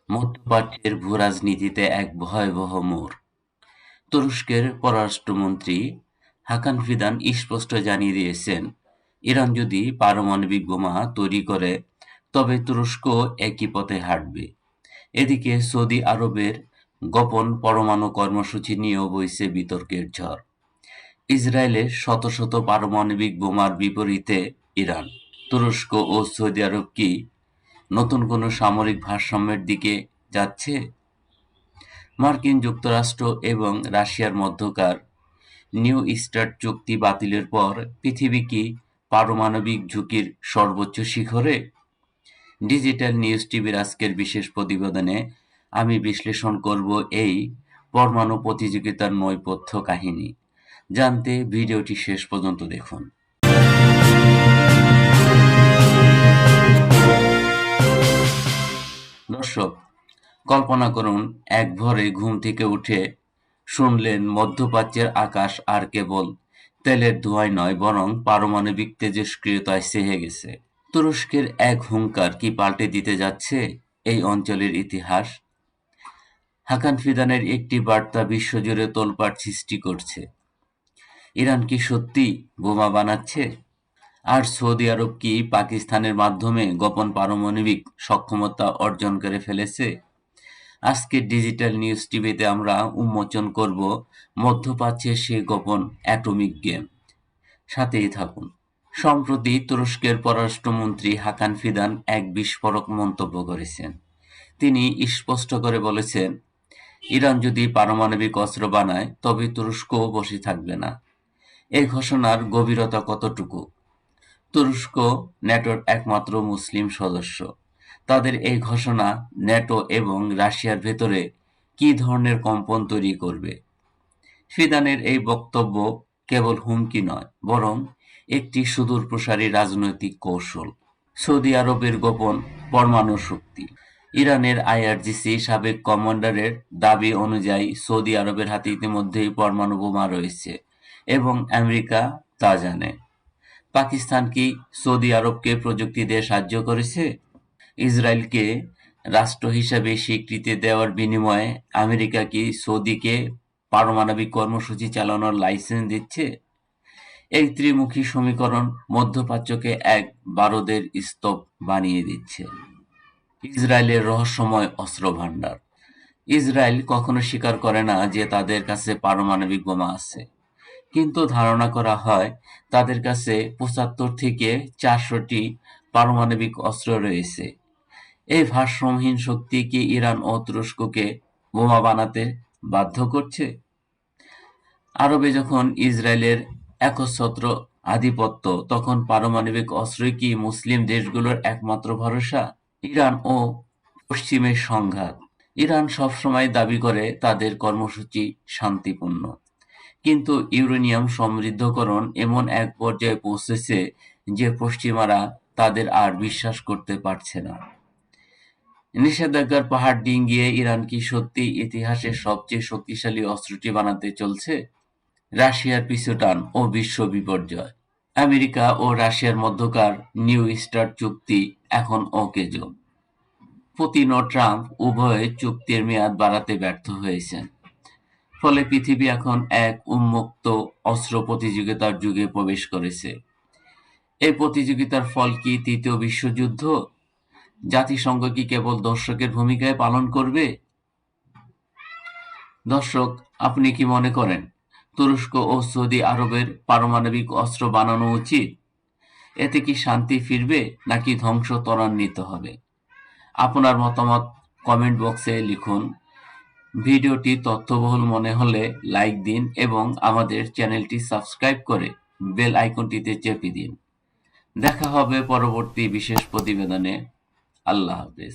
মধ্যপ্রাচ্যের ভূরাজনীতিতে এক ভয়াবহ মোড়। তুরস্কের পররাষ্ট্রমন্ত্রী হাকান ফিদান স্পষ্ট জানিয়ে দিয়েছেন, ইরান যদি পারমাণবিক বোমা তৈরি করে তবে তুরস্ক একই পথে হাঁটবে। এদিকে সৌদি আরবের গোপন পরমাণু কর্মসূচি নিয়েও বইছে বিতর্কের ঝড়। ইসরায়েলের শত শত পারমাণবিক বোমার বিপরীতে ইরান, তুরস্ক ও সৌদি আরব কি নতুন কোনো সামরিক ভারসাম্যের দিকে যাচ্ছে? মার্কিন যুক্তরাষ্ট্র এবং রাশিয়ার মধ্যকার নিউ স্টার্ট চুক্তি বাতিলের পর পৃথিবী কি পারমাণবিক ঝুঁকির সর্বোচ্চ শিখরে? ডিজিটাল নিউজ টিভির আজকের বিশেষ প্রতিবেদনে আমি বিশ্লেষণ করব এই পরমাণু প্রতিযোগিতার নেপথ্য কাহিনী। জানতে ভিডিওটি শেষ পর্যন্ত দেখুন। দর্শক, কল্পনা করুন, এক ভোরে ঘুম থেকে উঠে শুনলেন মধ্যপ্রাচ্যের আকাশ আর কেবল তেলের ধোঁয়ায় নয়, বরং পারমাণবিক তেজস্ক্রিয়তায় ছেয়ে গেছে। তুরস্কের এক হুঙ্কার কি পাল্টে দিতে যাচ্ছে এই অঞ্চলের ইতিহাস? হাকান ফিদানের একটি বার্তা বিশ্বজুড়ে তোলপাড় সৃষ্টি করছে। ইরান কি সত্যি বোমা বানাচ্ছে? আর সৌদি আরব কি পাকিস্তানের মাধ্যমে গোপন পারমাণবিক সক্ষমতা অর্জন করে ফেলেছে? আজকের ডিজিটাল নিউজ টিভিতে আমরা উন্মোচন করব মধ্যপ্রাচ্যের সেই গোপন অ্যাটমিক গেম। সাথেই থাকুন। সম্প্রতি তুরস্কের পররাষ্ট্রমন্ত্রী হাকান ফিদান এক বিস্ফোরক মন্তব্য করেছেন। তিনি স্পষ্ট করে বলেছেন, ইরান যদি পারমাণবিক অস্ত্র বানায় তবে তুরস্কও বসে থাকবে না। এই ঘোষণার গভীরতা কতটুকু? তুরস্ক ন্যাটোর একমাত্র মুসলিম সদস্য। তাদের এই ঘোষণা ন্যাটো এবং রাশিয়ার ভেতরে কী ধরনের কম্পন তৈরি করবে? ফিদানের এই বক্তব্য কেবল হুমকি নয়, বরং একটি সুদূরপ্রসারী রাজনৈতিক কৌশল। সৌদি আরবের গোপন পরমাণু শক্তি। ইরানের আইআরজিসি সাবেক কমান্ডারের দাবি অনুযায়ী সৌদি আরবের হাতে ইতিমধ্যেই পরমাণু বোমা রয়েছে এবং আমেরিকা তা জানে। পাকিস্তান কি সৌদি আরবকে প্রযুক্তি দিয়ে সাহায্য করেছে? ইসরায়েলকে রাষ্ট্র হিসাবে স্বীকৃতি দেওয়ার বিনিময়ে আমেরিকা কি সৌদিকে পারমাণবিক কর্মসূচি চালানোর লাইসেন্স দিচ্ছে? এই ত্রিমুখী সমীকরণ মধ্যপ্রাচ্যকে এক বারুদের স্তূপ বানিয়ে দিচ্ছে। ইসরায়েলের রহস্যময় অস্ত্রভান্ডার। ইসরায়েল কখনো স্বীকার করে না যে তাদের কাছে পারমাণবিক বোমা আছে, কিন্তু ধারণা করা হয় তাদের কাছে ৭৫ থেকে ৪০০টি পারমাণবিক অস্ত্র রয়েছে। এই ভারসাম্যহীন শক্তি কি ইরান ও তুরস্ককে বোমা বানাতে বাধ্য করছে? আরবে যখন ইসরায়েলের একচ্ছত্র আধিপত্য, তখন পারমাণবিক অস্ত্রই কি মুসলিম দেশগুলোর একমাত্র ভরসা? ইরান ও পশ্চিমের সংঘাত। ইরান সবসময় দাবি করে তাদের কর্মসূচি শান্তিপূর্ণ, কিন্তু ইউরেনিয়াম সমৃদ্ধকরণ এমন এক পর্যায়ে পৌঁছেছে যে পশ্চিমারা তাদের আর বিশ্বাস করতে পারছে না। নিষেধাজ্ঞার পাহাড় ডিঙ্গিয়ে ইরান কি সত্যিই ইতিহাসের সবচেয়ে শক্তিশালী অস্ত্রটি বানাতে চলছে? রাশিয়ার পিছুটান ও বিশ্ব বিপর্যয়। আমেরিকা ও রাশিয়ার মধ্যকার নিউ স্টার্ট চুক্তি এখন অকেজো। পুতিন ও ট্রাম্প উভয়ে চুক্তির মেয়াদ বাড়াতে ব্যর্থ হয়েছেন। ফলে পৃথিবী এখন এক উন্মুক্ত অস্ত্র প্রতিযোগিতার যুগে প্রবেশ করেছে। এই প্রতিযোগিতার ফল কি তৃতীয় বিশ্বযুদ্ধ? জাতিসংঘ কি কেবল দর্শকের ভূমিকায় পালন করবে? দর্শক, আপনি কি মনে করেন তুরস্ক ও সৌদি আরবের পারমাণবিক অস্ত্র বানানো উচিত? এতে কি শান্তি ফিরবে নাকি ধ্বংস ত্বরান্বিত হবে? আপনার মতামত কমেন্ট বক্সে লিখুন। ভিডিওটি তথ্যবহুল মনে হলে লাইক দিন এবং আমাদের চ্যানেলটি সাবস্ক্রাইব করে বেল আইকনটিতে চেপে দিন। দেখা হবে পরবর্তী বিশেষ প্রতিবেদনে। আল্লাহ হাফেজ।